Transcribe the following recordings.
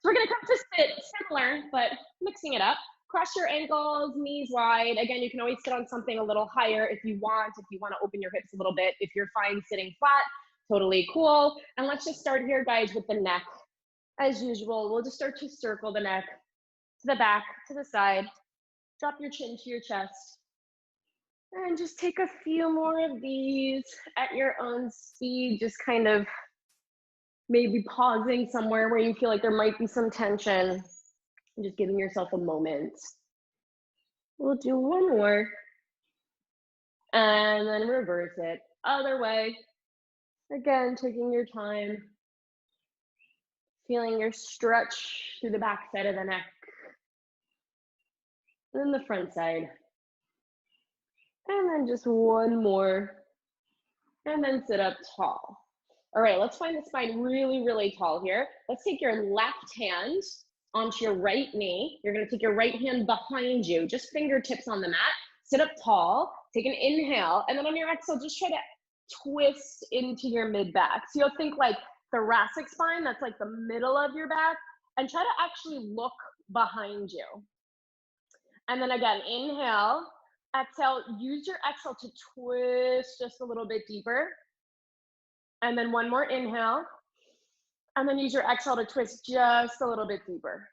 So we're gonna come to sit similar, but mixing it up. Cross your ankles, knees wide. Again, you can always sit on something a little higher if you want to open your hips a little bit. If you're fine sitting flat, totally cool. And let's just start here, guys, with the neck. As usual, we'll just start to circle the neck to the back, to the side. Drop your chin to your chest. And just take a few more of these at your own speed, just kind of maybe pausing somewhere where you feel like there might be some tension. And just giving yourself a moment. We'll do one more. And then reverse it. Other way. Again, taking your time. Feeling your stretch through the back side of the neck. And then the front side. And then just one more. And then sit up tall. All right, let's find the spine really, really tall here. Let's take your left hand onto your right knee. You're gonna take your right hand behind you, just fingertips on the mat. Sit up tall, take an inhale, and then on your exhale, just try to twist into your mid-back. So you'll think like thoracic spine, that's like the middle of your back, and try to actually look behind you. And then again, inhale, exhale, use your exhale to twist just a little bit deeper. And then one more inhale. And then use your exhale to twist just a little bit deeper.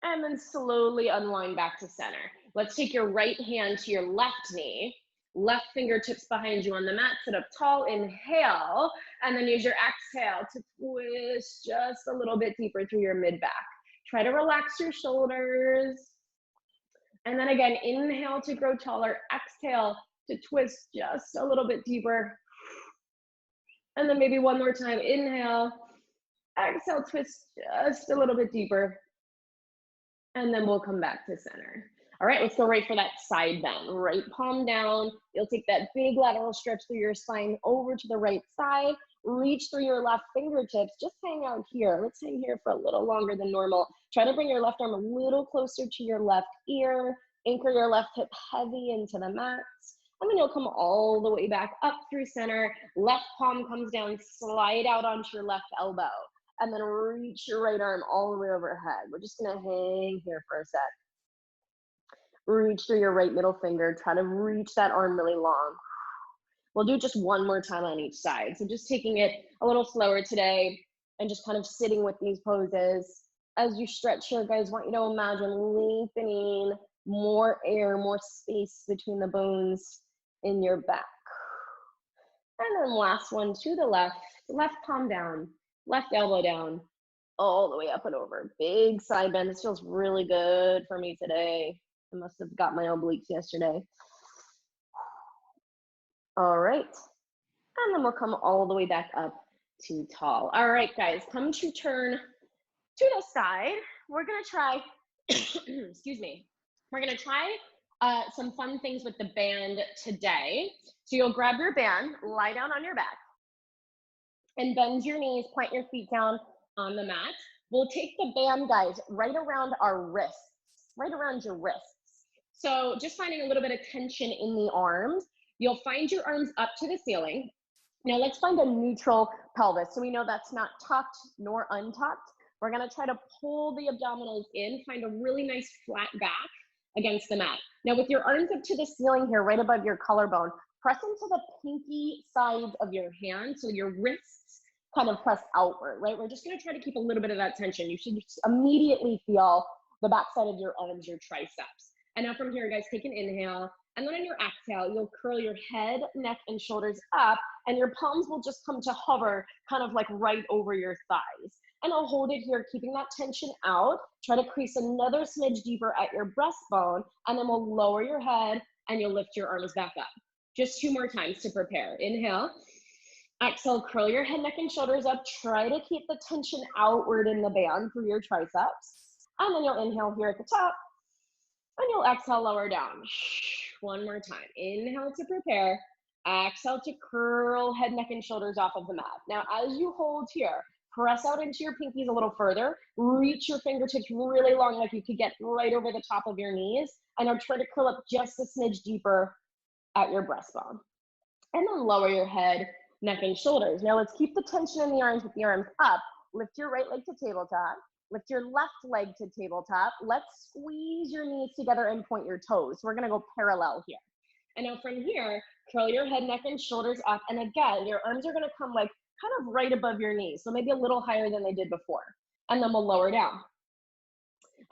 And then slowly unwind back to center. Let's take your right hand to your left knee. Left fingertips behind you on the mat. Sit up tall, inhale. And then use your exhale to twist just a little bit deeper through your mid-back. Try to relax your shoulders. And then again, inhale to grow taller. Exhale to twist just a little bit deeper. And then maybe one more time, inhale, exhale, twist just a little bit deeper. And then we'll come back to center. All right, let's go right for that side bend. Right palm down. You'll take that big lateral stretch through your spine over to the right side. Reach through your left fingertips. Just hang out here. Let's hang here for a little longer than normal. Try to bring your left arm a little closer to your left ear. Anchor your left hip heavy into the mat. And then you'll come all the way back up through center. Left palm comes down, slide out onto your left elbow. And then reach your right arm all the way overhead. We're just gonna hang here for a sec. Reach through your right middle finger. Try to reach that arm really long. We'll do just one more time on each side. So just taking it a little slower today and just kind of sitting with these poses. As you stretch here, guys, I want you to imagine lengthening more air, more space between the bones in your back. And then last one to the left palm down, left elbow down, all the way up and over. Big side bend. This feels really good for me today. I must have got my obliques yesterday. All right. And then we'll come all the way back up to tall. All right, guys, come to turn to the side. We're gonna try, excuse me. We're gonna try some fun things with the band today. So you'll grab your band, lie down on your back, and bend your knees, plant your feet down on the mat. We'll take the band, guys, right around our wrists, right around your wrists. So just finding a little bit of tension in the arms. You'll find your arms up to the ceiling. Now let's find a neutral pelvis. So we know that's not tucked nor untucked. We're gonna try to pull the abdominals in, find a really nice flat back against the mat. Now with your arms up to the ceiling here, right above your collarbone, press into the pinky sides of your hand, so your wrists kind of press outward, right? We're just gonna try to keep a little bit of that tension. You should immediately feel the backside of your arms, your triceps. And now from here, guys, take an inhale, and then on your exhale, you'll curl your head, neck, and shoulders up, and your palms will just come to hover kind of like right over your thighs. And I'll hold it here, keeping that tension out. Try to crease another smidge deeper at your breastbone, and then we'll lower your head, and you'll lift your arms back up. Just 2 more times to prepare. Inhale. Exhale, curl your head, neck, and shoulders up. Try to keep the tension outward in the band through your triceps. And then you'll inhale here at the top, and you'll exhale, lower down. 1 more time. Inhale to prepare. Exhale to curl head, neck, and shoulders off of the mat. Now, as you hold here, press out into your pinkies a little further. Reach your fingertips really long, like you could get right over the top of your knees. And now try to curl up just a smidge deeper at your breastbone. And then lower your head, neck, and shoulders. Now let's keep the tension in the arms with the arms up. lift your right leg to tabletop, lift your left leg to tabletop. Let's squeeze your knees together and point your toes. We're gonna go parallel here. And now from here, curl your head, neck, and shoulders up. And again, your arms are gonna come like kind of right above your knees. So maybe a little higher than they did before. And then we'll lower down.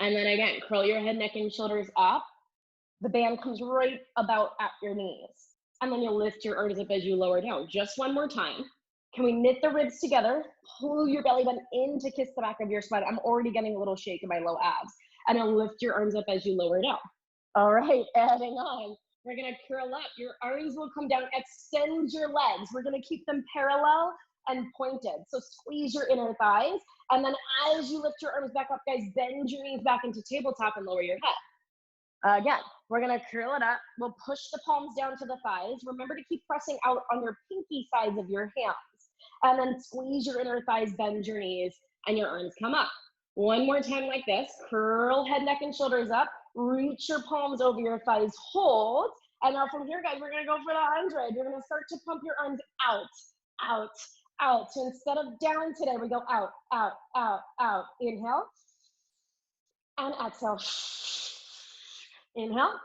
And then again, curl your head, neck, and shoulders up. The band comes right about at your knees. And then you'll lift your arms up as you lower down. Just one more time. Can we knit the ribs together? Pull your belly button in to kiss the back of your spine. I'm already getting a little shake in my low abs. And then lift your arms up as you lower down. All right, adding on. We're gonna curl up. Your arms will come down. Extend your legs. We're gonna keep them parallel and pointed. So squeeze your inner thighs. And then as you lift your arms back up, guys, bend your knees back into tabletop and lower your head. Again, we're gonna curl it up. We'll push the palms down to the thighs. Remember to keep pressing out on your pinky sides of your hands. And then squeeze your inner thighs, bend your knees, and your arms come up. One more time like this. Curl head, neck, and shoulders up. Reach your palms over your thighs, hold. And now from here, guys, we're gonna go for the 100. You're gonna start to pump your arms out, out, out. So instead of down today, we go out, out, out, out. Inhale. And exhale. Inhale.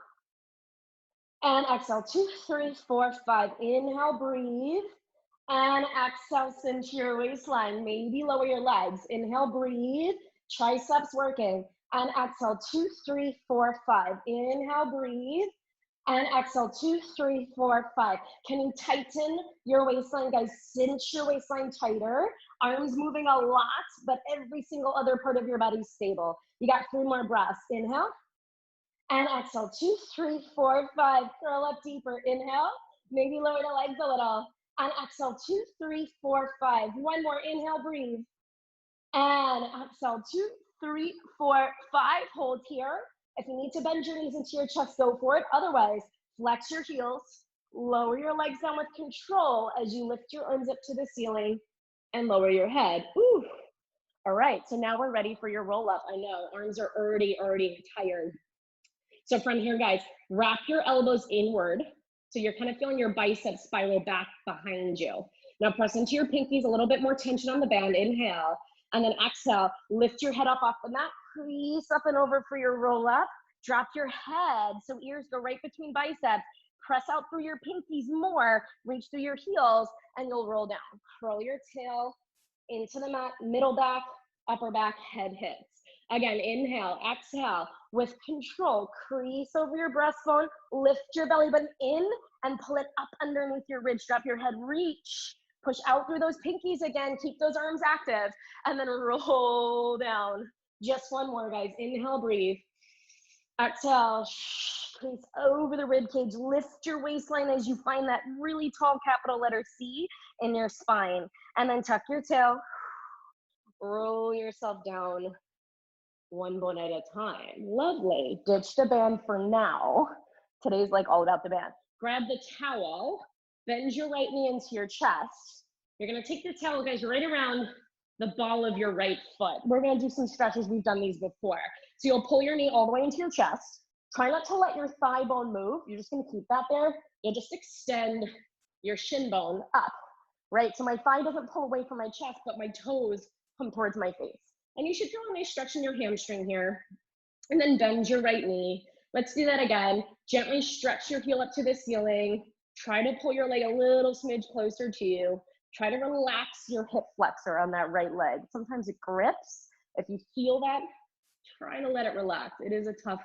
And exhale. 2, 3, 4, 5. Inhale, breathe. And exhale, cinch your waistline. Maybe lower your legs. Inhale, breathe. Triceps working. And exhale, 2, 3, 4, 5. Inhale, breathe. And exhale, 2, 3, 4, 5. Can you tighten your waistline, guys? Cinch your waistline tighter. Arms moving a lot, but every single other part of your body stable. You got 3 more breaths. Inhale. And exhale, 2, 3, 4, 5. Curl up deeper. Inhale. Maybe lower the legs a little. And exhale, 2, 3, 4, 5. One more. Inhale, breathe. And exhale, 2, 3, 4, 5. Hold here. If you need to bend your knees into your chest, go for it. Otherwise, flex your heels, lower your legs down with control as you lift your arms up to the ceiling and lower your head. Ooh. All right, so now we're ready for your roll up. I know, arms are already tired. So from here, guys, wrap your elbows inward. So you're kind of feeling your biceps spiral back behind you. Now press into your pinkies, a little bit more tension on the band. Inhale. And then exhale, lift your head up off the mat, crease up and over for your roll up. Drop your head so ears go right between biceps. Press out through your pinkies more, reach through your heels, and you'll roll down. Curl your tail into the mat, middle back, upper back, head hits. Again, inhale, exhale, with control, crease over your breastbone, lift your belly button in and pull it up underneath your ridge. Drop your head, reach. Push out through those pinkies again. Keep those arms active. And then roll down. Just one more, guys. Inhale, breathe. Exhale. Crease over the rib cage. Lift your waistline as you find that really tall capital letter C in your spine. And then tuck your tail. Roll yourself down. One bone at a time. Lovely. Ditch the band for now. Today's like all about the band. Grab the towel. Bend your right knee into your chest. You're gonna take the towel, guys, right around the ball of your right foot. We're gonna do some stretches. We've done these before. So you'll pull your knee all the way into your chest. Try not to let your thigh bone move. You're just gonna keep that there. You'll just extend your shin bone up, right? So my thigh doesn't pull away from my chest, but my toes come towards my face. And you should feel a nice stretch in your hamstring here. And then bend your right knee. Let's do that again. Gently stretch your heel up to the ceiling. Try to pull your leg a little smidge closer to you. Try to relax your hip flexor on that right leg. Sometimes it grips. If you feel that, try to let it relax. It is a tough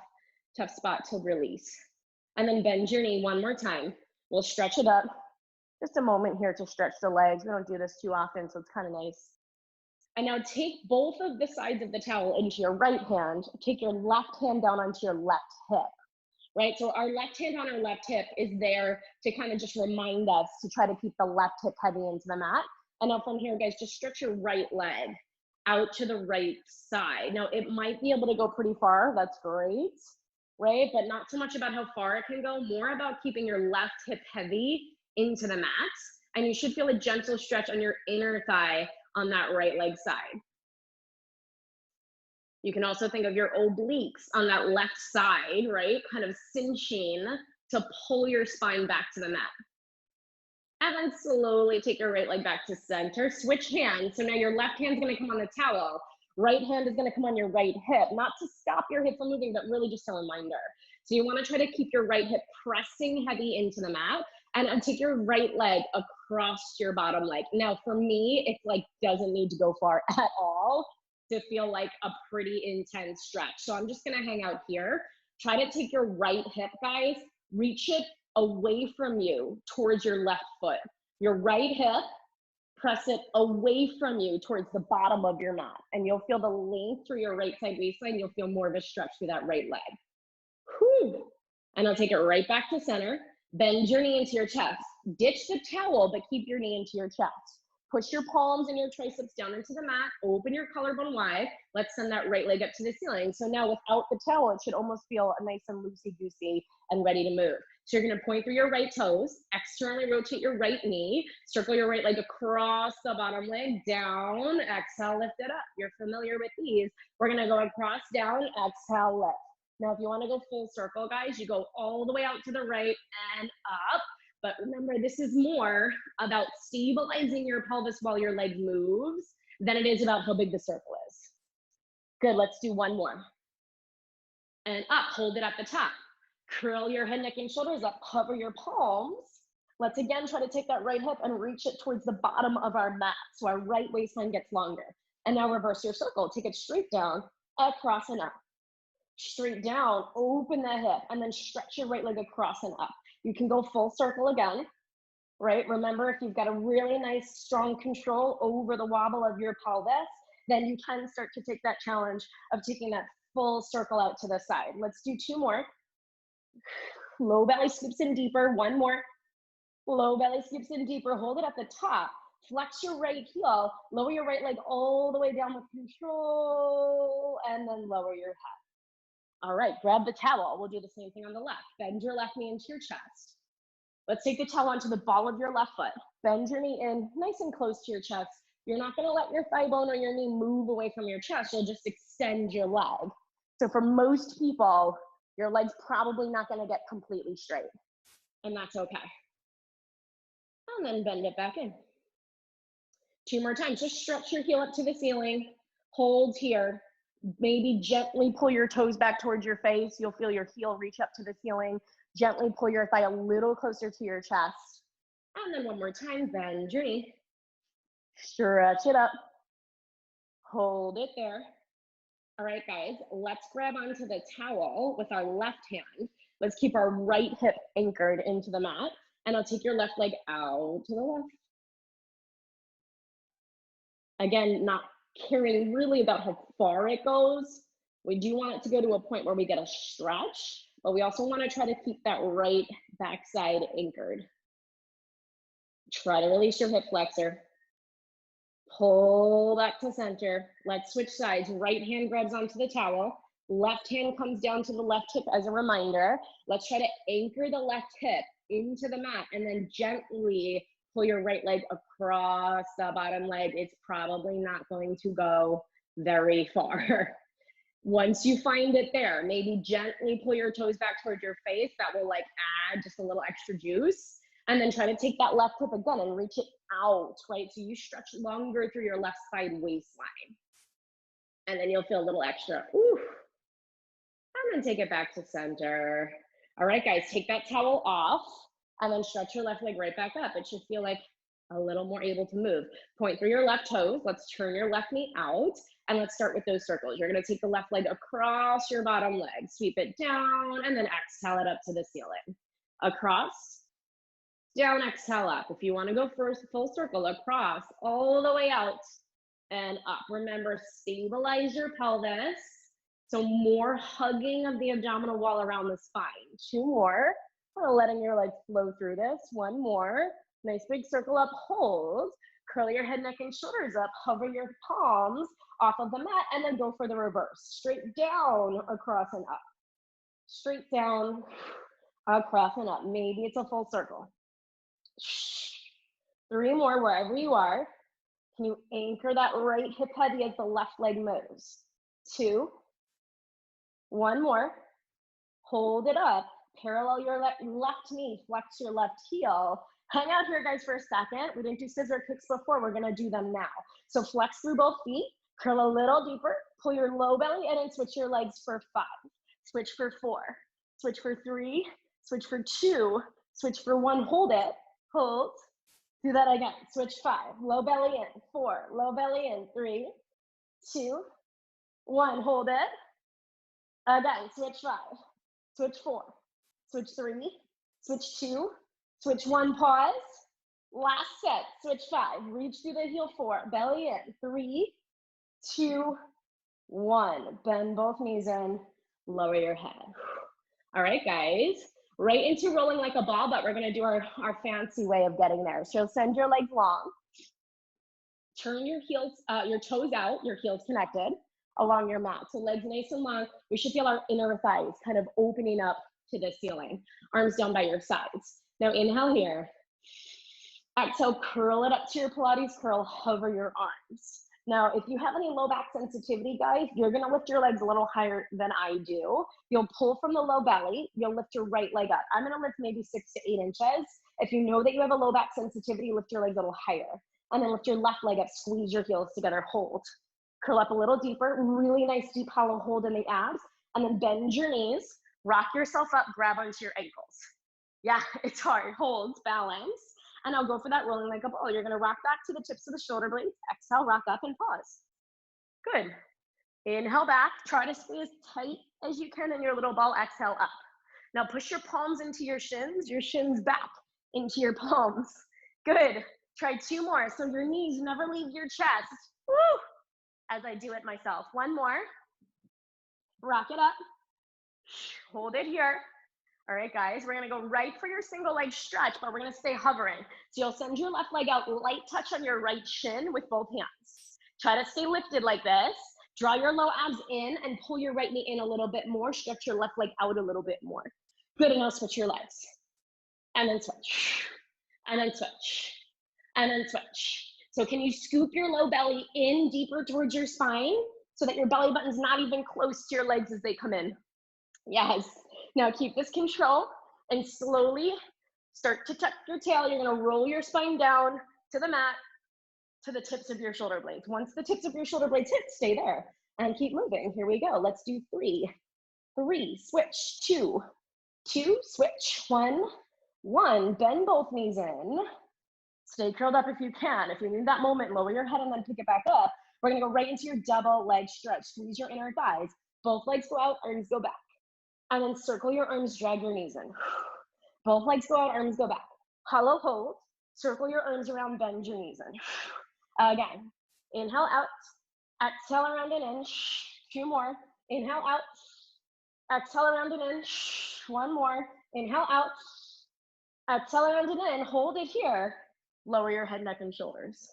spot to release. And then bend your knee one more time. We'll stretch it up. Just a moment here to stretch the legs. We don't do this too often, so it's kind of nice. And now take both of the sides of the towel into your right hand. Take your left hand down onto your left hip. Right, so our left hand on our left hip is there to kind of just remind us to try to keep the left hip heavy into the mat. And now from here, guys, just stretch your right leg out to the right side. Now it might be able to go pretty far, that's great, right? But not so much about how far it can go, more about keeping your left hip heavy into the mat. And you should feel a gentle stretch on your inner thigh on that right leg side. You can also think of your obliques on that left side, right? Kind of cinching to pull your spine back to the mat. And then slowly take your right leg back to center. Switch hands. So now your left hand's gonna come on the towel. Right hand is gonna come on your right hip. Not to stop your hip from moving, but really just a reminder. So you wanna try to keep your right hip pressing heavy into the mat, and take your right leg across your bottom leg. Now for me, it like doesn't need to go far at all to feel like a pretty intense stretch. So I'm just gonna hang out here. Try to take your right hip, guys, reach it away from you towards your left foot. Your right hip, press it away from you towards the bottom of your mat. And you'll feel the length through your right side waistline. You'll feel more of a stretch through that right leg. Whew. And I'll take it right back to center. Bend your knee into your chest. Ditch the towel, but keep your knee into your chest. Push your palms and your triceps down into the mat. Open your collarbone wide. Let's send that right leg up to the ceiling. So now without the towel, it should almost feel nice and loosey-goosey and ready to move. So you're gonna point through your right toes, externally rotate your right knee, circle your right leg across the bottom leg, down, exhale, lift it up. You're familiar with these. We're gonna go across, down, exhale, lift. Now, if you wanna go full circle, guys, you go all the way out to the right and up. But remember, this is more about stabilizing your pelvis while your leg moves than it is about how big the circle is. Good, let's do one more. And up, hold it at the top. Curl your head, neck, and shoulders up, hover your palms. Let's again try to take that right hip and reach it towards the bottom of our mat so our right waistline gets longer. And now reverse your circle. Take it straight down, across and up. Straight down, open the hip, and then stretch your right leg across and up. You can go full circle again, right? Remember, if you've got a really nice, strong control over the wobble of your pelvis, then you can start to take that challenge of taking that full circle out to the side. Let's do two more. Low belly scoops in deeper, one more. Low belly scoops in deeper, hold it at the top. Flex your right heel, lower your right leg all the way down with control, and then lower your head. All right, grab the towel. We'll do the same thing on the left. Bend your left knee into your chest. Let's take the towel onto the ball of your left foot. Bend your knee in, nice and close to your chest. You're not gonna let your thigh bone or your knee move away from your chest. You'll just extend your leg. So for most people, your leg's probably not gonna get completely straight, and that's okay. And then bend it back in. Two more times, just stretch your heel up to the ceiling, hold here. Maybe gently pull your toes back towards your face. You'll feel your heel reach up to the ceiling. Gently pull your thigh a little closer to your chest. And then one more time, bend your knee. Stretch it up. Hold it there. All right, guys, let's grab onto the towel with our left hand. Let's keep our right hip anchored into the mat. And I'll take your left leg out to the left. Again, not caring really about how far it goes. We do want it to go to a point where we get a stretch, but we also want to try to keep that right backside anchored. Try to release your hip flexor. Pull back to center. Let's switch sides. Right hand grabs onto the towel. Left hand comes down to the left hip as a reminder. Let's try to anchor the left hip into the mat and then gently pull your right leg across the bottom leg. It's probably not going to go very far. Once you find it there, maybe gently pull your toes back towards your face. That will like add just a little extra juice. And then try to take that left hip again and reach it out, right? So you stretch longer through your left side waistline. And then you'll feel a little extra, ooh. And then take it back to center. All right, guys, take that towel off. And then stretch your left leg right back up. It should feel like a little more able to move. Point through your left toes. Let's turn your left knee out. And let's start with those circles. You're gonna take the left leg across your bottom leg. Sweep it down and then exhale it up to the ceiling. Across, down, exhale up. If you wanna go first, full circle, across, all the way out and up. Remember, stabilize your pelvis. So more hugging of the abdominal wall around the spine. Two more. Letting your legs flow through this. One more. Nice big circle up, hold. Curl your head, neck, and shoulders up. Hover your palms off of the mat and then go for the reverse. Straight down, across and up. Straight down, across and up. Maybe it's a full circle. Three more wherever you are. Can you anchor that right hip heavy as the left leg moves? Two. One more. Hold it up. Parallel your left knee, flex your left heel, Hang out here, guys, for a second. We didn't do scissor kicks before. We're gonna do them now. So flex through both feet, curl a little deeper, pull your low belly in and switch your legs for 5. Switch for 4, switch for 3, switch for 2, switch for 1, hold it, hold. Do that again, switch 5, low belly in, 4, low belly in, 3, 2, 1, hold it. Again, switch 5, switch 4, switch 3, switch 2, switch 1, pause. Last set, switch 5, reach through the heel, 4, belly in, 3, 2, 1. Bend both knees in, lower your head. All right, guys, right into rolling like a ball, but we're gonna do our fancy way of getting there. So send your legs long, turn your heels, your toes out, your heels connected along your mat. So legs nice and long. We should feel our inner thighs kind of opening up to the ceiling. Arms down by your sides. Now inhale here. Exhale, curl it up to your Pilates curl, hover your arms. Now, if you have any low back sensitivity, guys, you're gonna lift your legs a little higher than I do. You'll pull from the low belly, you'll lift your right leg up. I'm gonna lift maybe 6 to 8 inches. If you know that you have a low back sensitivity, lift your legs a little higher. And then lift your left leg up, squeeze your heels together, hold. Curl up a little deeper, really nice deep hollow hold in the abs, and then bend your knees, rock yourself up, grab onto your ankles. Yeah, it's hard, hold, balance. And I'll go for that rolling like a ball. You're gonna rock back to the tips of the shoulder blades, exhale, rock up and pause. Good. Inhale back, try to stay as tight as you can in your little ball, exhale up. Now push your palms into your shins back into your palms. Good. Try 2 more, so your knees never leave your chest. Woo! As I do it myself. 1 more. Rock it up. Hold it here. All right, guys, we're gonna go right for your single leg stretch, but we're gonna stay hovering. So you'll send your left leg out, light touch on your right shin with both hands. Try to stay lifted like this. Draw your low abs in and pull your right knee in a little bit more. Stretch your left leg out a little bit more. Good, and now switch your legs. And then switch. And then switch. And then switch. So can you scoop your low belly in deeper towards your spine so that your belly button's not even close to your legs as they come in? Yes. Now keep this control and slowly start to tuck your tail. You're gonna roll your spine down to the mat, to the tips of your shoulder blades. Once the tips of your shoulder blades hit, stay there and keep moving. Here we go. Let's do 3, 3, switch, 2, 2, switch, 1, 1. Bend both knees in. Stay curled up if you can. If you need that moment, lower your head and then pick it back up. We're gonna go right into your double leg stretch. Squeeze your inner thighs. Both legs go out, arms go back. And then circle your arms, drag your knees in. Both legs go out, arms go back. Hollow hold, circle your arms around, bend your knees in. Again, inhale out, exhale around and in. 2 more, inhale out, exhale around and in. 1 more, inhale out, exhale around and in. Hold it here, lower your head, neck, and shoulders.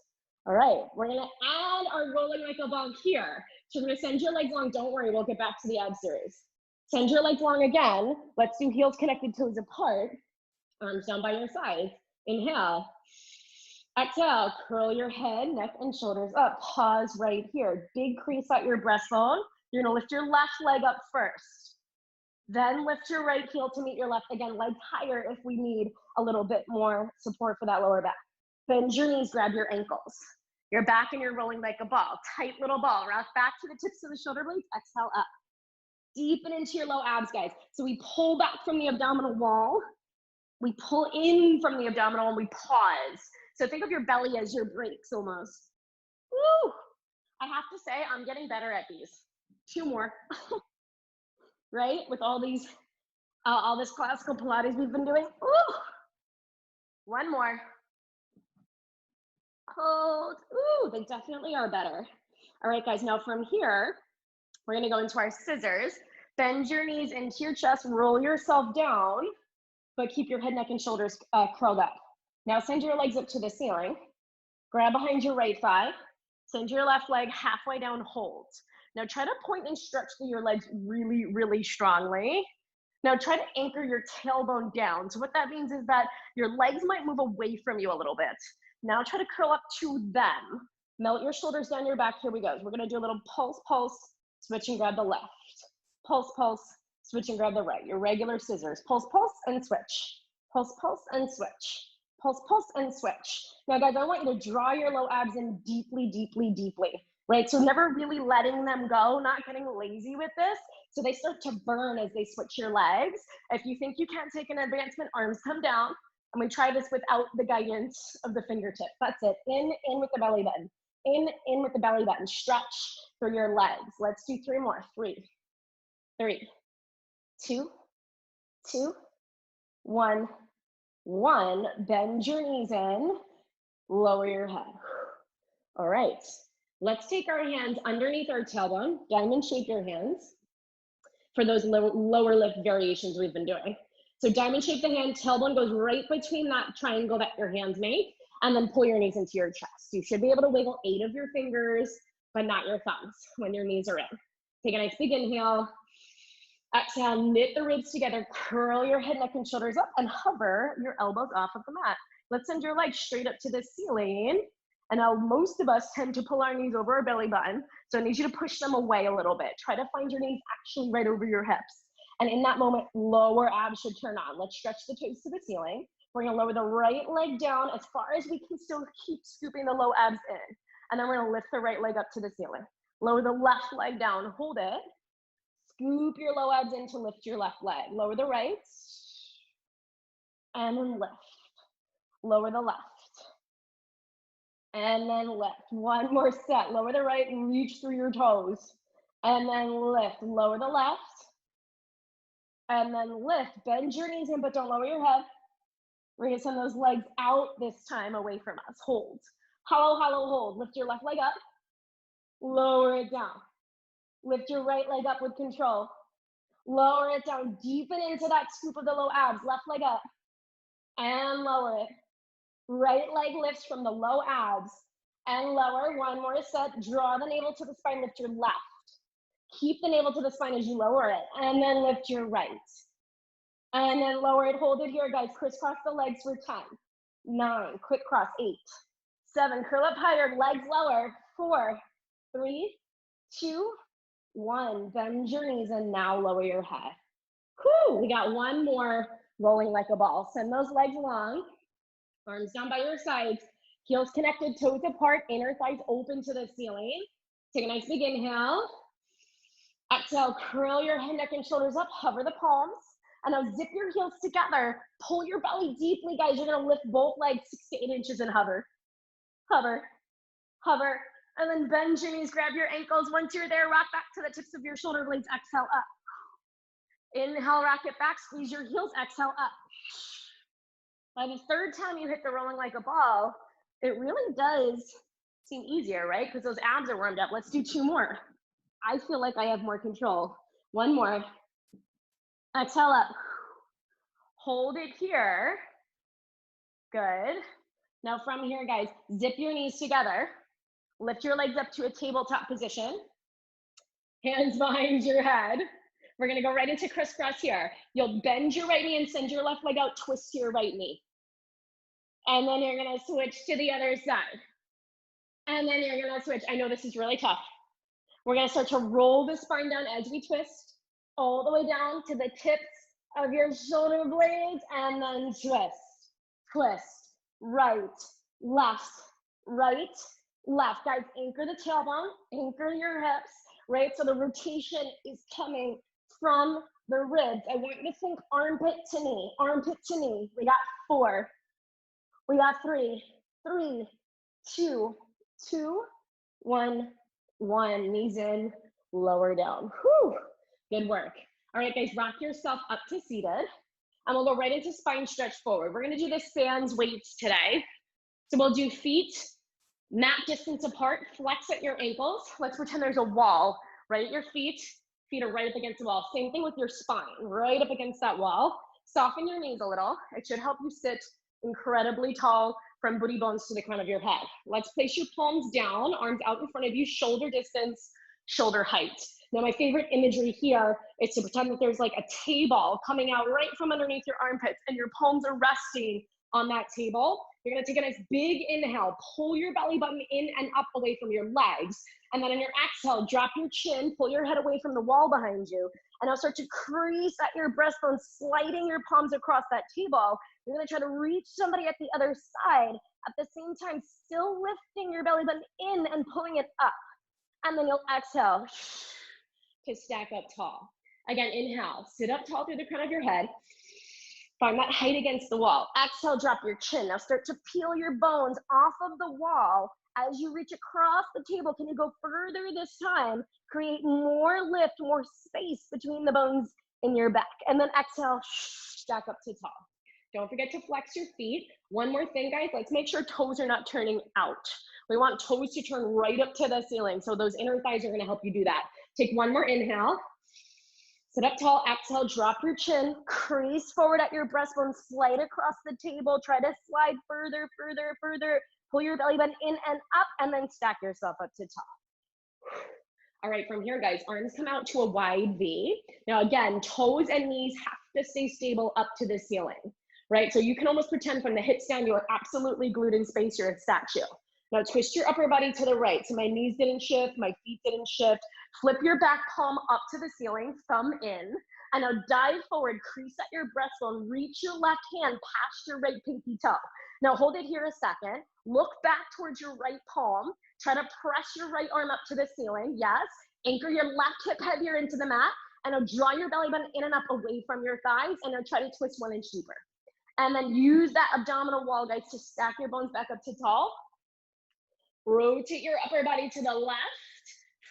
All right, we're gonna add our rolling like a ball here. So we're gonna send your legs long, don't worry, we'll get back to the ab series. Send your legs long again. Let's do heels connected, toes apart. Arms down by your sides. Inhale. Exhale, curl your head, neck, and shoulders up. Pause right here. Big crease at your breastbone. You're gonna lift your left leg up first. Then lift your right heel to meet your left. Again, legs higher if we need a little bit more support for that lower back. Bend your knees, grab your ankles. You're back and you're rolling like a ball. Tight little ball. Rock back to the tips of the shoulder blades. Exhale up. Deepen into your low abs, guys. So we pull back from the abdominal wall. We pull in from the abdominal and we pause. So think of your belly as your brakes almost. Woo! I have to say, I'm getting better at these. 2 more. Right? With all these, all this classical Pilates we've been doing. Woo! 1 more. Hold. Ooh, they definitely are better. All right, guys, now from here, we're gonna go into our scissors. Bend your knees into your chest, roll yourself down, but keep your head, neck, and shoulders curled up. Now send your legs up to the ceiling. Grab behind your right thigh. Send your left leg halfway down, hold. Now try to point and stretch through your legs really, really strongly. Now try to anchor your tailbone down. So what that means is that your legs might move away from you a little bit. Now try to curl up to them. Melt your shoulders down your back. Here we go. We're gonna do a little pulse, pulse, switch and grab the left. Pulse, pulse, switch and grab the right. Your regular scissors. Pulse, pulse, and switch. Pulse, pulse, and switch. pulse, pulse, and switch. Now guys, I want you to draw your low abs in deeply, deeply, deeply, right? So never really letting them go, not getting lazy with this. So they start to burn as they switch your legs. If you think you can't take an advancement, arms come down. And we try this without the guidance of the fingertip. That's it. In with the belly button. In with the belly button. Stretch through your legs. Let's do 3 more. 3, 3, 2, 2, 1, 1. Bend your knees in. Lower your head. All right. Let's take our hands underneath our tailbone. Diamond shape your hands for those lower lift variations we've been doing. So diamond shape the hand, tailbone goes right between that triangle that your hands make, and then pull your knees into your chest. You should be able to wiggle 8 of your fingers, but not your thumbs when your knees are in. Take a nice big inhale. Exhale, knit the ribs together, curl your head, neck, and shoulders up, and hover your elbows off of the mat. Let's send your legs straight up to the ceiling. And now most of us tend to pull our knees over our belly button. So I need you to push them away a little bit. Try to find your knees actually right over your hips. And in that moment, lower abs should turn on. Let's stretch the toes to the ceiling. We're gonna lower the right leg down as far as we can, still keep scooping the low abs in. And then we're gonna lift the right leg up to the ceiling. Lower the left leg down, hold it. Scoop your low abs in to lift your left leg. Lower the right, and then lift. Lower the left, and then lift. One more set. Lower the right and reach through your toes. And then lift. Lower the left, and then lift. Bend your knees in, but don't lower your head. We're gonna send those legs out this time, away from us. Hold. Hollow, hollow, hold. Lift your left leg up. Lower it down. Lift your right leg up with control. Lower it down. Deepen into that scoop of the low abs. Left leg up. And lower it. Right leg lifts from the low abs. And lower. One more set. Draw the navel to the spine. Lift your left. Keep the navel to the spine as you lower it. And then lift your right. And then lower it. Hold it here, guys. Crisscross the legs for 10. 9. Quick cross. 8. 7. Curl up higher. Legs lower. 4, 3, 2, 1. Bend your knees and now lower your head. Whew, we got one more, rolling like a ball. Send those legs long. Arms down by your sides. Heels connected, toes apart, inner thighs open to the ceiling. Take a nice big inhale. Exhale, curl your head, neck, and shoulders up. Hover the palms. And now zip your heels together. Pull your belly deeply, guys. You're going to lift both legs 6 to 8 inches and hover. Hover. Hover. And then bend your knees, grab your ankles. Once you're there, rock back to the tips of your shoulder blades. Exhale up. Inhale, rock it back. Squeeze your heels. Exhale up. By the 3rd time you hit the rolling like a ball, it really does seem easier, right? Because those abs are warmed up. Let's do 2 more. I feel like I have more control. 1 more. Exhale up. Hold it here. Good. Now from here, guys, zip your knees together. Lift your legs up to a tabletop position. Hands behind your head. We're gonna go right into crisscross here. You'll bend your right knee and send your left leg out, twist your right knee. And then you're gonna switch to the other side. And then you're gonna switch. I know this is really tough. We're gonna start to roll the spine down as we twist, all the way down to the tips of your shoulder blades, and then twist, twist, right, left, right, left. Guys, anchor the tailbone, anchor your hips, right? So the rotation is coming from the ribs. I want you to think armpit to knee, armpit to knee. We got 4, we got 3, 3, 2, 2, 1, 1. Knees in, lower down. Whew, good work. All right, guys, rock yourself up to seated. And we'll go right into spine stretch forward. We're gonna do the spans weights today. So we'll do feet mat distance apart, flex at your ankles. Let's pretend there's a wall right at your feet. Feet are right up against the wall. Same thing with your spine, right up against that wall. Soften your knees a little. It should help you sit incredibly tall from booty bones to the crown of your head. Let's place your palms down, arms out in front of you, shoulder distance, shoulder height. Now my favorite imagery here is to pretend that there's like a table coming out right from underneath your armpits and your palms are resting on that table. You're gonna take a nice big inhale, pull your belly button in and up away from your legs. And then on your exhale, drop your chin, pull your head away from the wall behind you. And now start to crease at your breastbone, sliding your palms across that table. You're gonna try to reach somebody at the other side, at the same time, still lifting your belly button in and pulling it up. And then you'll exhale to stack up tall. Again, inhale, sit up tall through the crown of your head. Find that height against the wall. Exhale, drop your chin. Now start to peel your bones off of the wall. As you reach across the table, can you go further this time? Create more lift, more space between the bones in your back. And then exhale, stack up to tall. Don't forget to flex your feet. One more thing, guys, let's make sure toes are not turning out. We want toes to turn right up to the ceiling. So those inner thighs are gonna help you do that. Take one more inhale. Sit up tall, exhale, drop your chin, crease forward at your breastbone, slide across the table, try to slide further, further, further, pull your belly button in and up, and then stack yourself up to tall. All right, from here, guys, arms come out to a wide V. Now again, toes and knees have to stay stable up to the ceiling, right? So you can almost pretend from the hips down, you are absolutely glued in space, you're a statue. Now twist your upper body to the right. So my knees didn't shift, my feet didn't shift. Flip your back palm up to the ceiling, thumb in, and now dive forward, crease at your breastbone, reach your left hand past your right pinky toe. Now hold it here a second, look back towards your right palm, try to press your right arm up to the ceiling, yes, anchor your left hip heavier into the mat, and now draw your belly button in and up away from your thighs, and now try to twist 1 inch deeper. And then use that abdominal wall, guys, to stack your bones back up to tall. Rotate your upper body to the left.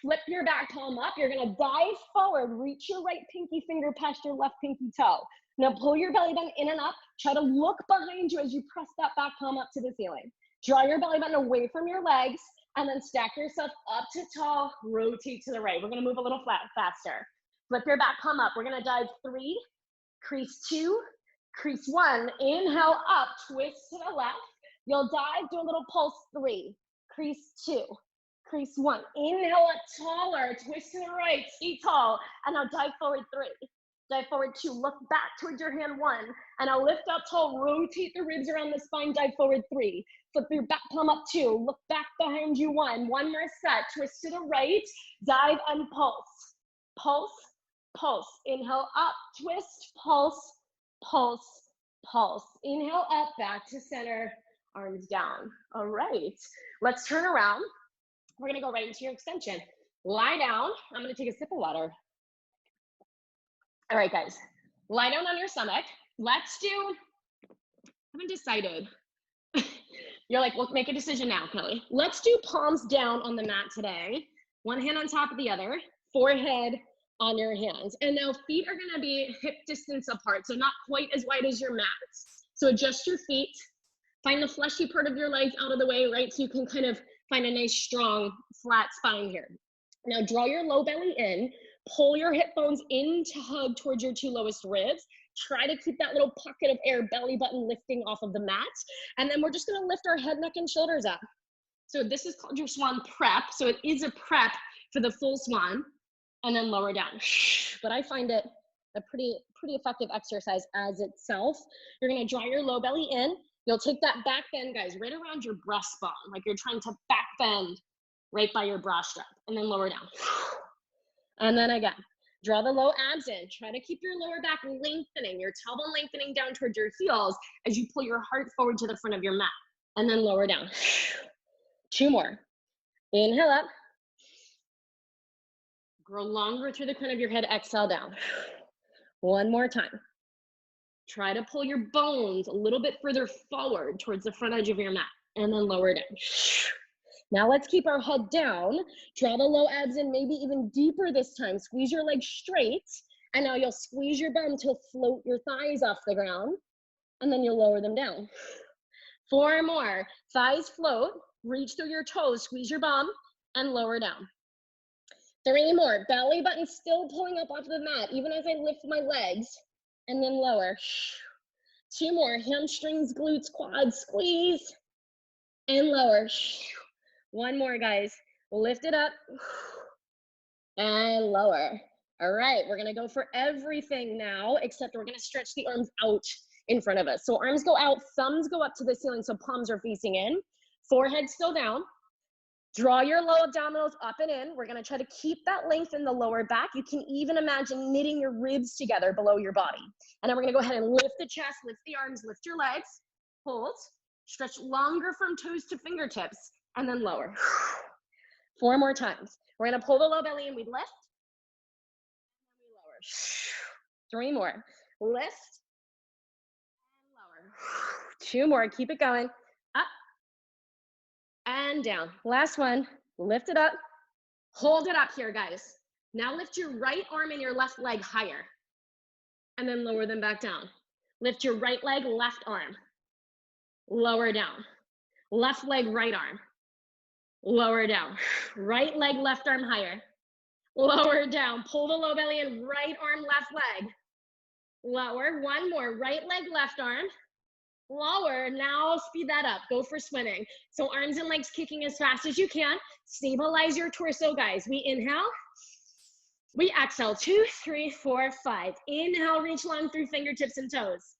Flip your back palm up. You're gonna dive forward, reach your right pinky finger past your left pinky toe. Now pull your belly button in and up. Try to look behind you as you press that back palm up to the ceiling. Draw your belly button away from your legs and then stack yourself up to tall, rotate to the right. We're gonna move a little faster. Flip your back palm up. We're gonna dive 3, crease 2, crease 1. Inhale up, twist to the left. You'll dive, do a little pulse 3, crease 2. Crease 1, inhale up taller, twist to the right, stay tall, and now dive forward 3, dive forward 2, look back towards your hand 1, and now lift up tall, rotate the ribs around the spine, dive forward 3, flip your back palm up 2, look back behind you 1 more set, twist to the right, dive and pulse, pulse, pulse, inhale up, twist, pulse, pulse, pulse, inhale up, back to center, arms down. All right, let's turn around. We're gonna go right into your extension. Lie down. I'm gonna take a sip of water. All right, guys, lie down on your stomach. Let's do, I haven't decided. You're like, well, make a decision now, Kelly. Let's do palms down on the mat today. One hand on top of the other, forehead on your hands. And now feet are gonna be hip distance apart, so not quite as wide as your mat. So adjust your feet. Find the fleshy part of your legs out of the way, right? So you can kind of find a nice, strong, flat spine here. Now draw your low belly in, pull your hip bones in to hug towards your 2 lowest ribs. Try to keep that little pocket of air, belly button lifting off of the mat. And then we're just gonna lift our head, neck, and shoulders up. So this is called your swan prep. So it is a prep for the full swan, and then lower down. But I find it a pretty effective exercise as itself. You're gonna draw your low belly in. You'll take that back bend, guys, right around your breastbone, like you're trying to back bend right by your bra strap, and then lower down. And then again, draw the low abs in. Try to keep your lower back lengthening, your tailbone lengthening down towards your heels as you pull your heart forward to the front of your mat, and then lower down. 2 more. Inhale up. Grow longer through the crown of your head, exhale down. 1 more time. Try to pull your bones a little bit further forward towards the front edge of your mat, and then lower down. Now let's keep our head down. Draw the low abs in, maybe even deeper this time. Squeeze your legs straight, and now you'll squeeze your bum to float your thighs off the ground, and then you'll lower them down. 4 more. Thighs float, reach through your toes, squeeze your bum, and lower down. 3 more. Belly button still pulling up off the mat, even as I lift my legs. And then lower. 2 more. Hamstrings, glutes, quads, squeeze. And lower. 1 more, guys. Lift it up. And lower. All right, we're gonna go for everything now, except we're gonna stretch the arms out in front of us. So arms go out, thumbs go up to the ceiling, so palms are facing in. Forehead still down. Draw your low abdominals up and in. We're gonna try to keep that length in the lower back. You can even imagine knitting your ribs together below your body. And then we're gonna go ahead and lift the chest, lift the arms, lift your legs, hold, stretch longer from toes to fingertips, and then lower. 4 more times. We're gonna pull the low belly and we lift, and we lower. 3 more. Lift, and lower. 2 more, keep it going. Up, and down. Last one, lift it up, hold it up here, guys. Now lift your right arm and your left leg higher, and then lower them back down. Lift your right leg, left arm, lower down. Left leg, right arm, lower down. Right leg, left arm higher, lower down. Pull the low belly in, right arm, left leg, lower. 1 more, right leg, left arm, lower. Now speed that up, go for swimming. So arms and legs kicking as fast as you can. Stabilize your torso, guys. We inhale, we exhale. 2, 3, 4, 5. Inhale, reach long through fingertips and toes.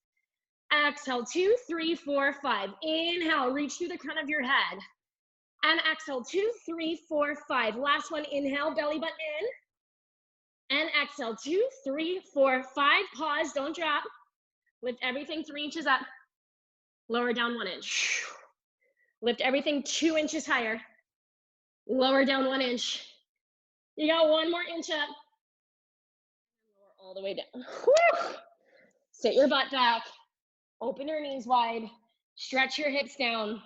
Exhale, 2, 3, 4, 5. Inhale, reach through the crown of your head. And exhale, 2, 3, 4, 5. Last one, inhale, belly button in. And exhale, 2, 3, 4, 5. Pause, don't drop. Lift everything 3 inches up. Lower down 1 inch. Lift everything 2 inches higher. Lower down 1 inch. You got 1 more inch up. And lower all the way down. Woo! Sit your butt back. Open your knees wide. Stretch your hips down.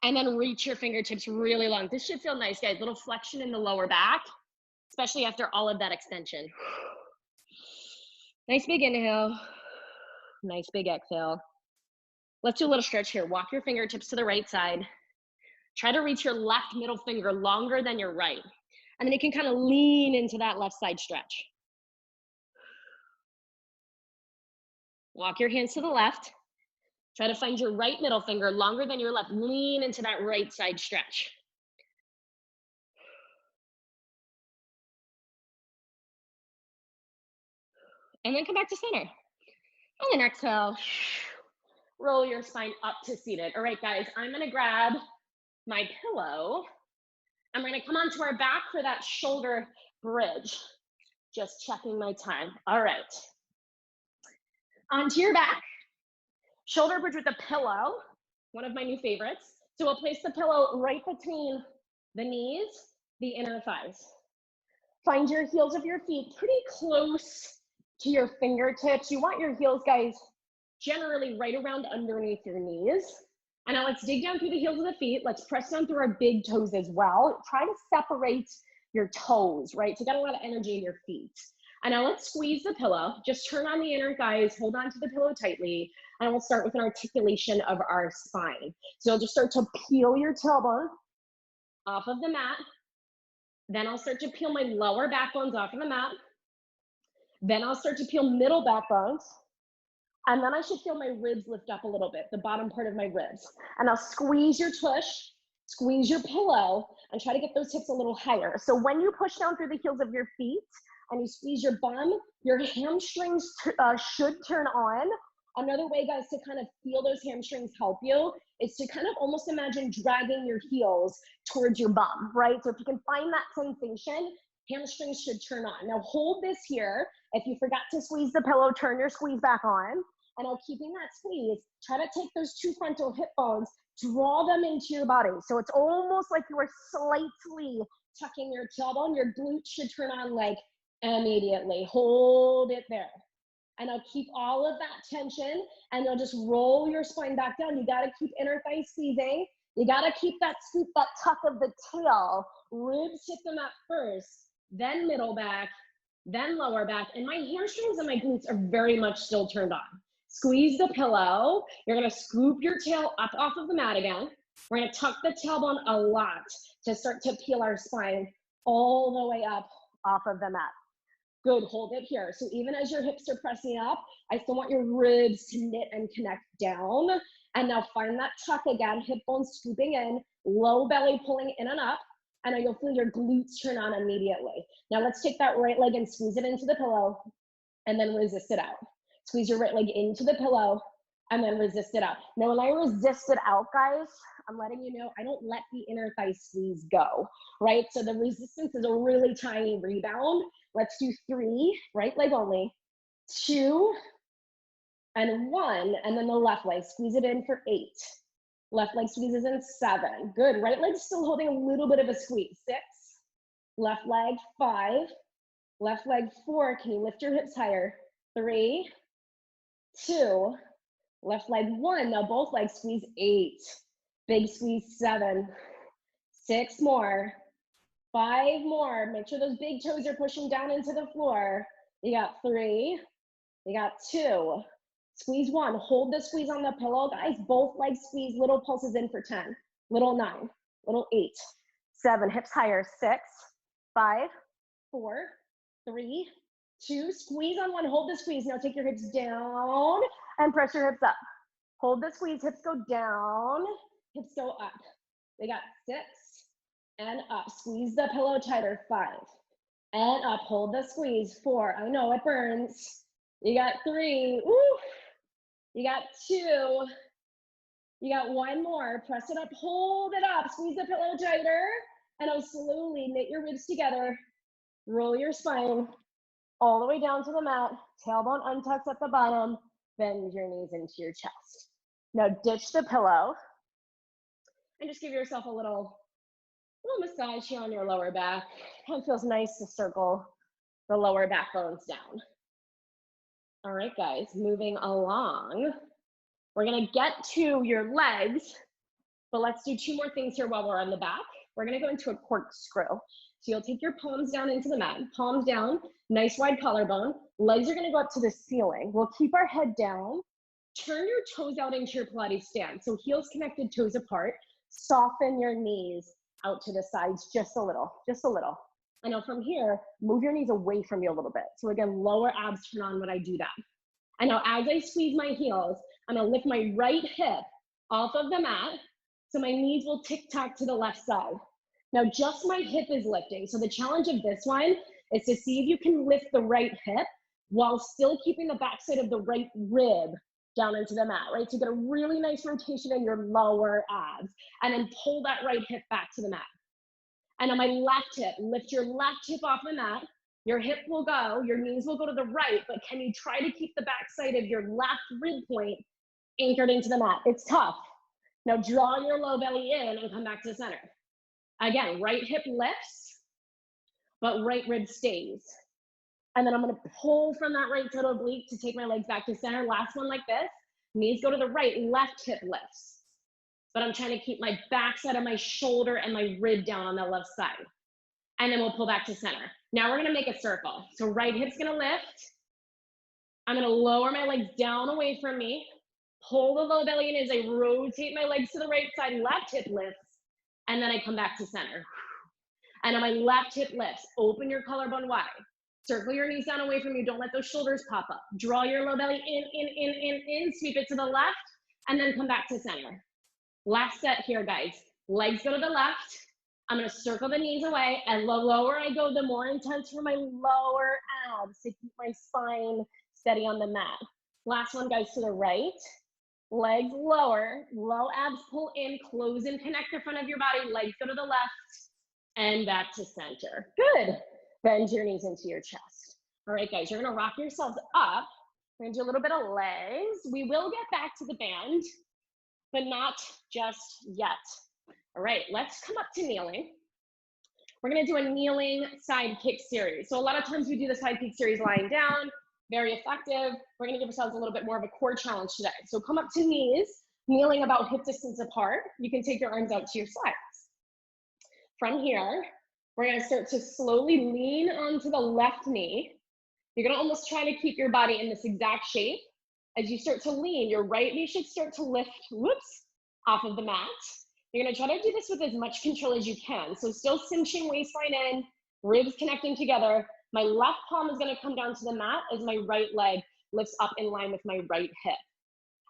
And then reach your fingertips really long. This should feel nice, guys. Little flexion in the lower back, especially after all of that extension. Nice big inhale. Nice big exhale. Let's do a little stretch here. Walk your fingertips to the right side. Try to reach your left middle finger longer than your right. And then you can kind of lean into that left side stretch. Walk your hands to the left. Try to find your right middle finger longer than your left. Lean into that right side stretch. And then come back to center. And then exhale. Roll your spine up to seated. All right, guys, I'm gonna grab my pillow. I'm gonna come onto our back for that shoulder bridge. Just checking my time. All right. Onto your back. Shoulder bridge with a pillow, one of my new favorites. So we'll place the pillow right between the knees, the inner thighs. Find your heels of your feet pretty close to your fingertips. You want your heels, guys, generally right around underneath your knees. And now let's dig down through the heels of the feet. Let's press down through our big toes as well. Try to separate your toes, right? So you got a lot of energy in your feet. And now let's squeeze the pillow. Just turn on the inner thighs, hold on to the pillow tightly, and we'll start with an articulation of our spine. So you'll just start to peel your tailbone off of the mat. Then I'll start to peel my lower back bones off of the mat. Then I'll start to peel middle back bones. And then I should feel my ribs lift up a little bit, the bottom part of my ribs. And I'll squeeze your tush, squeeze your pillow, and try to get those hips a little higher. So when you push down through the heels of your feet and you squeeze your bum, your hamstrings should turn on. Another way, guys, to kind of feel those hamstrings help you is to kind of almost imagine dragging your heels towards your bum, right? So if you can find that sensation, hamstrings should turn on. Now hold this here. If you forgot to squeeze the pillow, turn your squeeze back on. And now keeping that squeeze, try to take those 2 frontal hip bones, draw them into your body. So it's almost like you are slightly tucking your tailbone. Your glutes should turn on like immediately. Hold it there. And I'll keep all of that tension, and you'll just roll your spine back down. You gotta keep inner thigh squeezing. You gotta keep that scoop, that tuck of the tail. Ribs hit the mat first, then middle back, then lower back. And my hamstrings and my glutes are very much still turned on. Squeeze the pillow. You're gonna scoop your tail up off of the mat again. We're gonna tuck the tailbone a lot to start to peel our spine all the way up off of the mat. Good, hold it here. So even as your hips are pressing up, I still want your ribs to knit and connect down. And now find that tuck again, hip bones scooping in, low belly pulling in and up. And now you'll feel your glutes turn on immediately. Now let's take that right leg and squeeze it into the pillow and then resist it out. Squeeze your right leg into the pillow and then resist it out. Now, when I resist it out, guys, I'm letting you know, I don't let the inner thigh squeeze go, right? So the resistance is a really tiny rebound. Let's do 3, right leg only, 2, and 1, and then the left leg, squeeze it in for 8. Left leg squeezes in 7. Good, right leg still holding a little bit of a squeeze. 6, left leg 5, left leg 4. Can you lift your hips higher? 3, 2, left leg 1. Now both legs squeeze 8. Big squeeze 7. 6 more. 5 more. Make sure those big toes are pushing down into the floor. You got 3. You got 2. Squeeze 1. Hold the squeeze on the pillow, guys. Both legs squeeze. Little pulses in for 10. Little 9. Little 8. 7. Hips higher. 6, 5, 4, 3, 2. Squeeze on 1. Hold the squeeze. Now take your hips down and press your hips up. Hold the squeeze. Hips go down. Hips go up. We got 6 and up. Squeeze the pillow tighter. 5 and up. Hold the squeeze. 4. I know it burns. You got 3. Woo. You got 2. You got 1 more. Press it up. Hold it up. Squeeze the pillow tighter. And now slowly knit your ribs together. Roll your spine all the way down to the mat. Tailbone untucks at the bottom. Bend your knees into your chest. Now ditch the pillow. And just give yourself a little massage here on your lower back. It feels nice to circle the lower back bones down. All right, guys, moving along. We're gonna get to your legs, but let's do 2 more things here while we're on the back. We're gonna go into a corkscrew. So you'll take your palms down into the mat, palms down, nice wide collarbone. Legs are gonna go up to the ceiling. We'll keep our head down. Turn your toes out into your Pilates stance. So heels connected, toes apart. Soften your knees out to the sides just a little, just a little. And now from here, move your knees away from you a little bit. So again, lower abs turn on when I do that. And now as I squeeze my heels, I'm gonna lift my right hip off of the mat, so my knees will tick-tock to the left side. Now just my hip is lifting. So the challenge of this one is to see if you can lift the right hip while still keeping the backside of the right rib down into the mat, right? So get a really nice rotation in your lower abs, and then pull that right hip back to the mat. And on my left hip, lift your left hip off the mat. Your hip will go, your knees will go to the right, but can you try to keep the backside of your left rib point anchored into the mat? It's tough. Now draw your low belly in and come back to center. Again, right hip lifts, but right rib stays. And then I'm gonna pull from that right total oblique to take my legs back to center. Last one like this. Knees go to the right, left hip lifts. But I'm trying to keep my backside of my shoulder and my rib down on the left side. And then we'll pull back to center. Now we're gonna make a circle. So right hip's gonna lift. I'm gonna lower my legs down away from me. Pull the low belly in as I rotate my legs to the right side. Left hip lifts. And then I come back to center. And on my left hip lifts. Open your collarbone wide. Circle your knees down away from you. Don't let those shoulders pop up. Draw your low belly in. Sweep it to the left. And then come back to center. Last set here, guys. Legs go to the left. I'm gonna circle the knees away, and the lower I go, the more intense for my lower abs to keep my spine steady on the mat. Last one, guys, to the right. Legs lower, low abs pull in, close and connect the front of your body. Legs go to the left and back to center. Good. Bend your knees into your chest. All right, guys, you're gonna rock yourselves up. We're gonna do a little bit of legs. We will get back to the band, but not just yet. All right, let's come up to kneeling. We're gonna do a kneeling side kick series. So a lot of times we do the side kick series lying down, very effective. We're gonna give ourselves a little bit more of a core challenge today. So come up to knees, kneeling about hip distance apart. You can take your arms out to your sides. From here, we're gonna start to slowly lean onto the left knee. You're gonna almost try to keep your body in this exact shape. As you start to lean, your right knee should start to lift, off of the mat. You're gonna try to do this with as much control as you can. So still cinching waistline in, ribs connecting together. My left palm is gonna come down to the mat as my right leg lifts up in line with my right hip.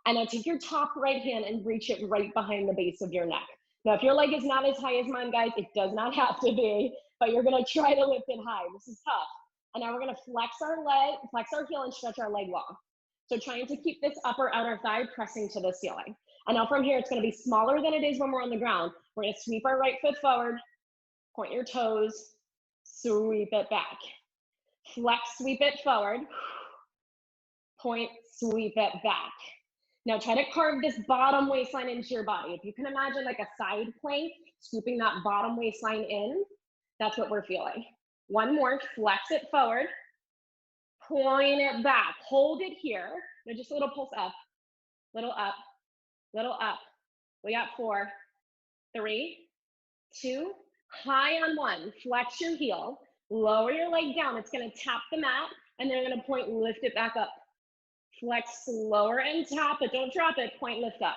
And now take your top right hand and reach it right behind the base of your neck. Now, if your leg is not as high as mine, guys, it does not have to be, but you're gonna try to lift it high. This is tough. And now we're gonna flex our heel and stretch our leg long. So trying to keep this upper outer thigh pressing to the ceiling. And now from here, it's gonna be smaller than it is when we're on the ground. We're gonna sweep our right foot forward, point your toes, sweep it back. Flex, sweep it forward, point, sweep it back. Now try to carve this bottom waistline into your body. If you can imagine like a side plank, scooping that bottom waistline in, that's what we're feeling. One more, flex it forward, point it back, hold it here. Now just a little pulse up, little up, little up. We got 4, 3, 2, high on 1, flex your heel, lower your leg down. It's gonna tap the mat, and then you're gonna point, lift it back up. Flex, lower and tap it, don't drop it, point, lift up.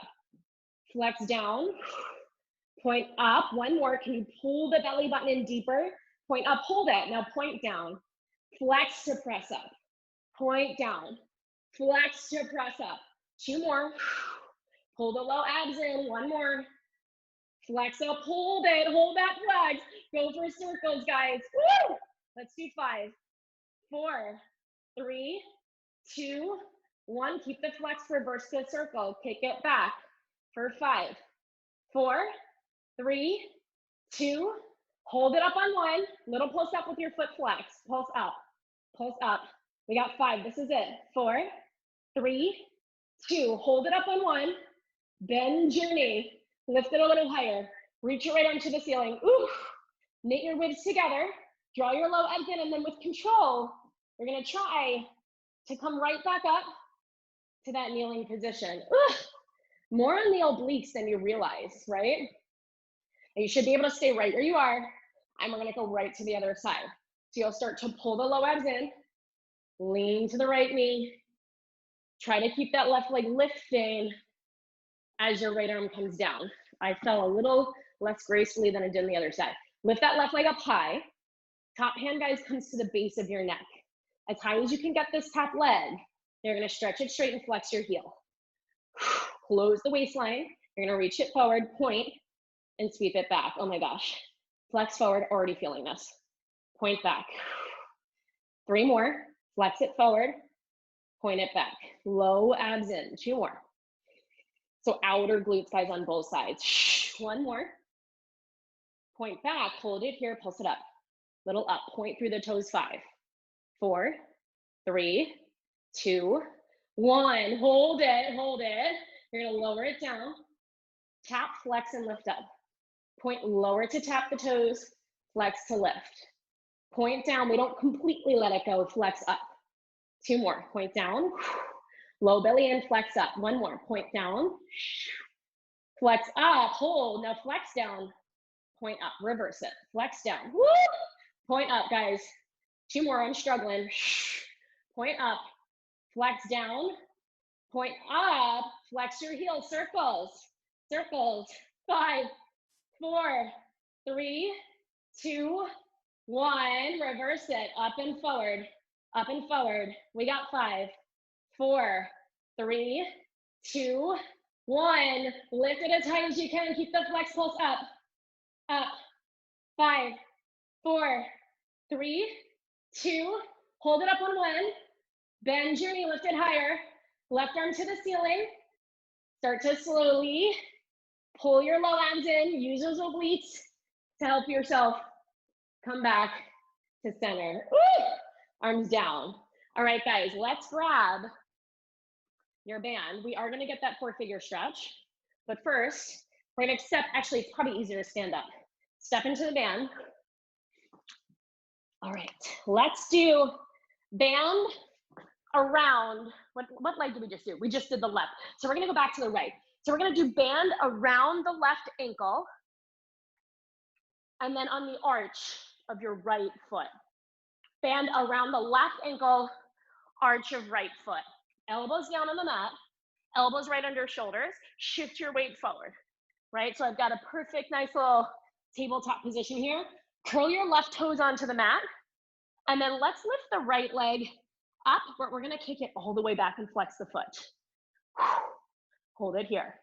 Flex down, point up, one more. Can you pull the belly button in deeper? Point up, hold it, now point down. Flex to press up, point down. Flex to press up, 2 more. Pull the low abs in, 1 more. Flex up, hold it, hold that flex. Go for circles, guys. Woo! Let's do 5, 4, 3, 2, 1. Keep the flex, reverse the circle. Kick it back for 5, 4, 3, 2. Hold it up on 1. Little pulse up with your foot flex. Pulse up, pulse up. We got 5. This is it. 4, 3, 2. Hold it up on 1. Bend your knee. Lift it a little higher. Reach your right arm to the ceiling. Ooh. Knit your ribs together. Draw your low abs in, and then with control, we're gonna try to come right back up to that kneeling position. Ooh. More on the obliques than you realize, right? And you should be able to stay right where you are, and we're gonna go right to the other side. So you'll start to pull the low abs in, lean to the right knee, try to keep that left leg lifting as your right arm comes down. I fell a little less gracefully than I did on the other side. Lift that left leg up high. Top hand, guys, comes to the base of your neck. As high as you can get this top leg, you're gonna stretch it straight and flex your heel. Close the waistline. You're gonna reach it forward, point, and sweep it back. Oh my gosh. Flex forward, already feeling this. Point back. 3 more. Flex it forward, point it back. Low abs in. 2 more. So outer glutes, guys, on both sides. 1 more. Point back, hold it here, pulse it up. Little up, point through the toes. 5, 4, 3, 2, 1. Hold it, hold it. You're gonna lower it down. Tap, flex, and lift up. Point lower to tap the toes, flex to lift. Point down, we don't completely let it go, flex up. 2 more, point down. Low belly in, flex up. 1 more, point down. Flex up, hold, now flex down. Point up, reverse it, flex down. Woo! Point up, guys. 2 more, I'm struggling. Point up, flex down. Point up, flex your heels, circles, circles. 5, 4, 3, 2, 1. Reverse it, up and forward, up and forward. We got 5, 4, 3, 2, 1. Lift it as high as you can. Keep the flex pulse up, up. 5, 4, 3, 2. Hold it up on 1. Bend your knee, lift it higher. Left arm to the ceiling. Start to slowly pull your low abs in. Use those obliques to help yourself come back to center. Woo! Arms down. All right, guys, let's grab your band. We are gonna get that 4-figure stretch, but first, we're gonna step, actually, it's probably easier to stand up. Step into the band. All right, let's do band around, what leg did we just do? We just did the left. So we're gonna go back to the right. So we're gonna do band around the left ankle, and then on the arch of your right foot. Band around the left ankle, arch of right foot. Elbows down on the mat, elbows right under shoulders, shift your weight forward, right? So I've got a perfect, nice little tabletop position here. Curl your left toes onto the mat, and then let's lift the right leg up, but we're gonna kick it all the way back and flex the foot. Hold it here.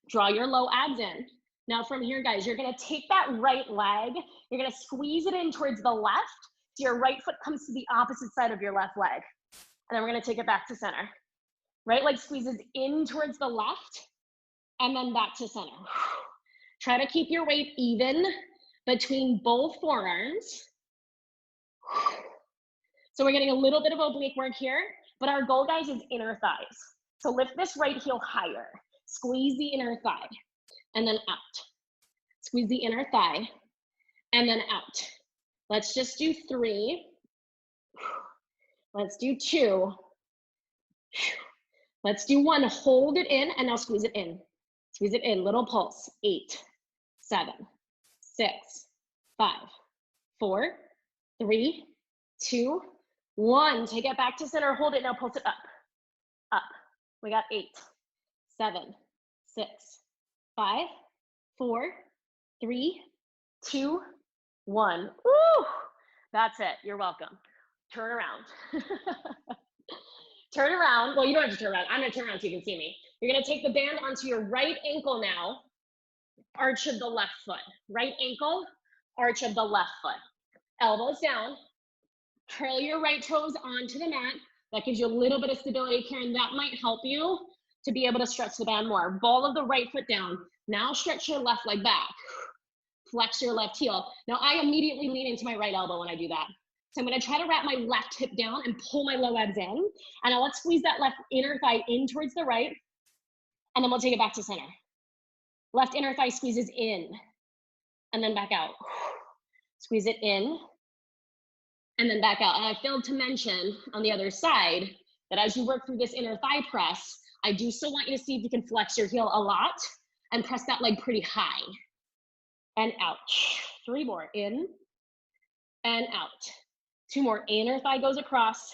Draw your low abs in. Now from here, guys, you're gonna take that right leg, you're gonna squeeze it in towards the left, so your right foot comes to the opposite side of your left leg. And then we're gonna take it back to center. Right leg squeezes in towards the left and then back to center. Try to keep your weight even between both forearms. So we're getting a little bit of oblique work here, but our goal, guys, is inner thighs. So lift this right heel higher. Squeeze the inner thigh and then out. Squeeze the inner thigh and then out. Let's just do 3. Let's do 2. Let's do 1. Hold it in and now squeeze it in. Squeeze it in. Little pulse. 8, 7, 6, 5, 4, 3, 2, 1. Take it back to center. Hold it. Now pulse it up. Up. We got 8, 7, 6, 5, 4, 3, 2, 1. Woo! That's it. You're welcome. Turn around. Turn around. Well, you don't have to turn around. I'm going to turn around so you can see me. You're going to take the band onto your right ankle now. Arch of the left foot. Right ankle, arch of the left foot. Elbows down. Curl your right toes onto the mat. That gives you a little bit of stability, Karen. That might help you to be able to stretch the band more. Ball of the right foot down. Now stretch your left leg back. Flex your left heel. Now I immediately lean into my right elbow when I do that. So I'm going to try to wrap my left hip down and pull my low abs in. And now let's squeeze that left inner thigh in towards the right. And then we'll take it back to center. Left inner thigh squeezes in and then back out. Squeeze it in and then back out. And I failed to mention on the other side that as you work through this inner thigh press, I do still want you to see if you can flex your heel a lot and press that leg pretty high. And out. 3 more. In and out. 2 more. Inner thigh goes across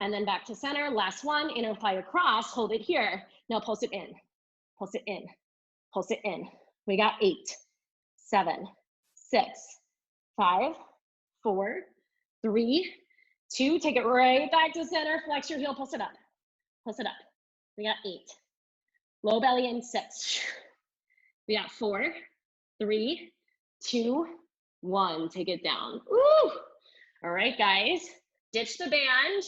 and then back to center. Last one. Inner thigh across. Hold it here. Now pulse it in. Pulse it in. Pulse it in. We got 8, 7, 6, 5, 4, 3, 2. Take it right back to center. Flex your heel. Pulse it up. Pulse it up. We got 8. Low belly in 6. We got 4, 3, 2, 1. Take it down. Woo! All right, guys. Ditch the band.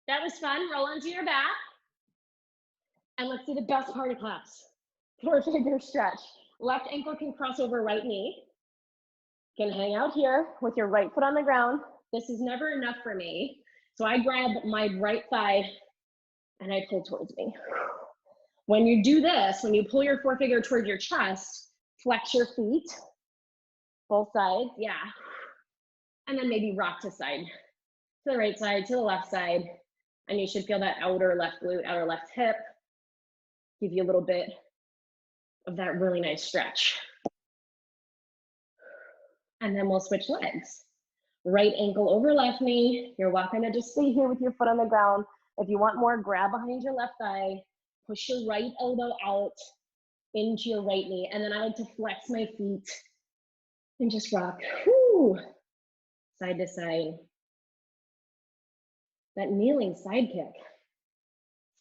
That was fun. Roll onto your back. And let's do the best part of class. 4-figure stretch. Left ankle can cross over right knee. Can hang out here with your right foot on the ground. This is never enough for me. So I grab my right thigh and I pull towards me. When you do this, when you pull your 4-figure toward your chest, flex your feet, both sides, yeah. And then maybe rock to side. To the right side, to the left side. And you should feel that outer left glute, outer left hip. Give you a little bit of that really nice stretch. And then we'll switch legs. Right ankle over left knee. You're welcome to just stay here with your foot on the ground. If you want more, grab behind your left thigh. Push your right elbow out into your right knee. And then I like to flex my feet and just rock. Whew. Side to side. That kneeling side kick.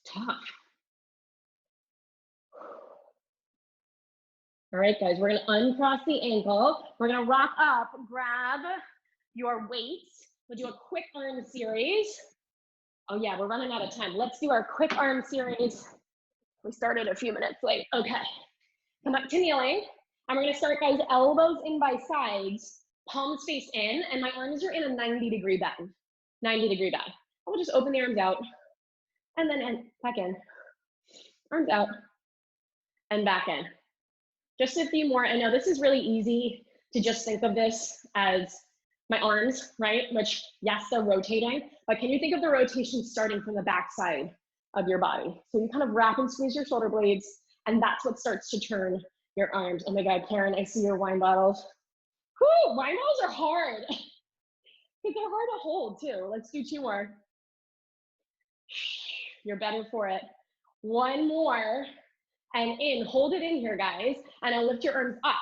It's tough. All right, guys, we're gonna uncross the ankle. We're gonna rock up, grab your weights. We'll do a quick arm series. Oh yeah, we're running out of time. Let's do our quick arm series. We started a few minutes late. Okay, come up to kneeling. And we're gonna start, guys, elbows in by sides, palms face in, and my arms are in a 90-degree bend. 90-degree bend. We'll just open the arms out, and then back in. Arms out, and back in. Just a few more. I know this is really easy to just think of this as my arms, right? Which, yes, they're rotating, but can you think of the rotation starting from the back side of your body? So you kind of wrap and squeeze your shoulder blades, and that's what starts to turn your arms. Oh my God, Karen, I see your wine bottles. Whew, wine bottles are hard. Because they're hard to hold too. Let's do 2 more. You're better for it. 1 more. And in, hold it in here, guys, and I'll lift your arms up.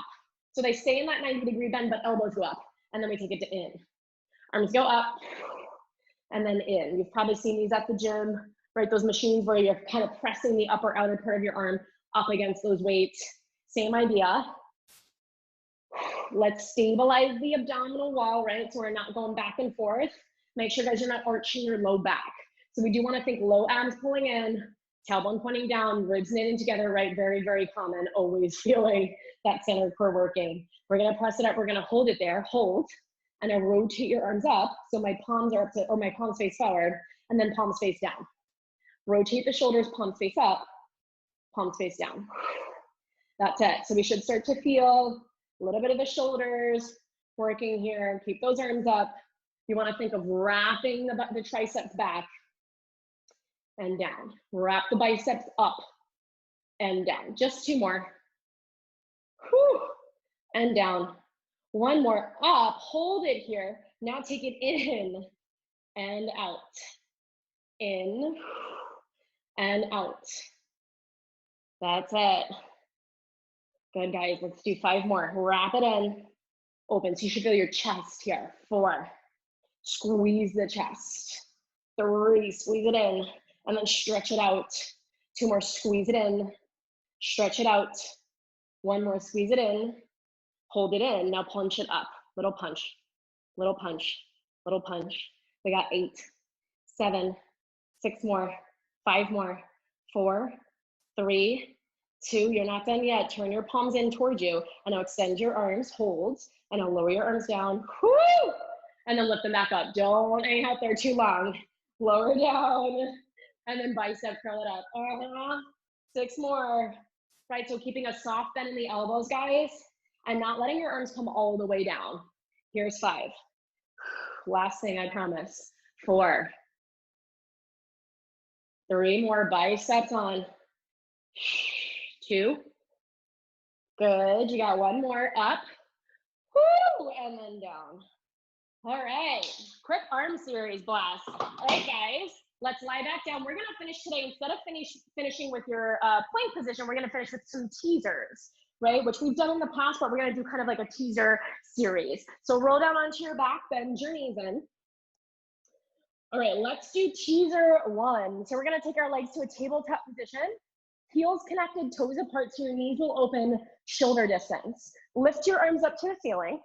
So they stay in that 90-degree bend, but elbows go up, and then we take it to in. Arms go up, and then in. You've probably seen these at the gym, right? Those machines where you're kind of pressing the upper outer part of your arm up against those weights. Same idea. Let's stabilize the abdominal wall, right? So we're not going back and forth. Make sure, guys, you're not arching your low back. So we do want to think low abs pulling in, tailbone pointing down, ribs knitting together, right? Very, very common, always feeling that center core working. We're gonna press it up, we're gonna hold it there, hold, and then rotate your arms up so my palms are up to, or my palms face forward, and then palms face down. Rotate the shoulders, palms face up, palms face down. That's it. So we should start to feel a little bit of the shoulders working here. Keep those arms up. You want to think of wrapping the triceps back and down. Wrap the biceps up and down. Just 2 more. Whew. And down. 1 more. Up. Hold it here. Now take it in and out. In and out. That's it. Good, guys. Let's do 5 more. Wrap it in. Open. So you should feel your chest here. 4. Squeeze the chest. 3. Squeeze it in. And then stretch it out. 2 more. Squeeze it in. Stretch it out. 1 more. Squeeze it in. Hold it in. Now punch it up. Little punch. Little punch. Little punch. We got 8, 7, 6 more. 5 more. 4, 3, 2. You're not done yet. Turn your palms in towards you. And now extend your arms. Hold. And now lower your arms down. Woo! And then lift them back up. Don't hang out there too long. Lower down. And then bicep curl it up. 6 more. Right, so keeping a soft bend in the elbows, guys, and not letting your arms come all the way down. Here's 5. Last thing, I promise. 4. 3 more. Biceps on. 2. Good. You got 1 more. Up. Woo! And then down. All right. Quick arm series blast. All right, guys. Let's lie back down. We're going to finish today. Instead of finishing with your plank position, we're going to finish with some teasers, right? Which we've done in the past, but we're going to do kind of like a teaser series. So roll down onto your back, bend your knees in. All right, let's do teaser 1. So we're going to take our legs to a tabletop position. Heels connected, toes apart, so your knees will open shoulder distance. Lift your arms up to the ceiling.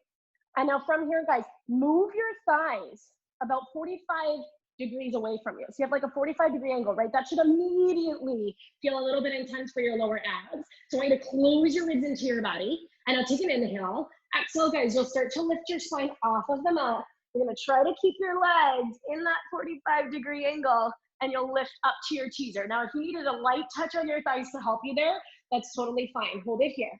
And now from here, guys, move your thighs about 45 degrees away from you. So you have like a 45-degree angle, right? That should immediately feel a little bit intense for your lower abs. So I want you to close your ribs into your body. And now take an inhale. Exhale, guys, you'll start to lift your spine off of the mat. You're gonna try to keep your legs in that 45-degree angle, and you'll lift up to your teaser. Now, if you needed a light touch on your thighs to help you there, that's totally fine. Hold it here.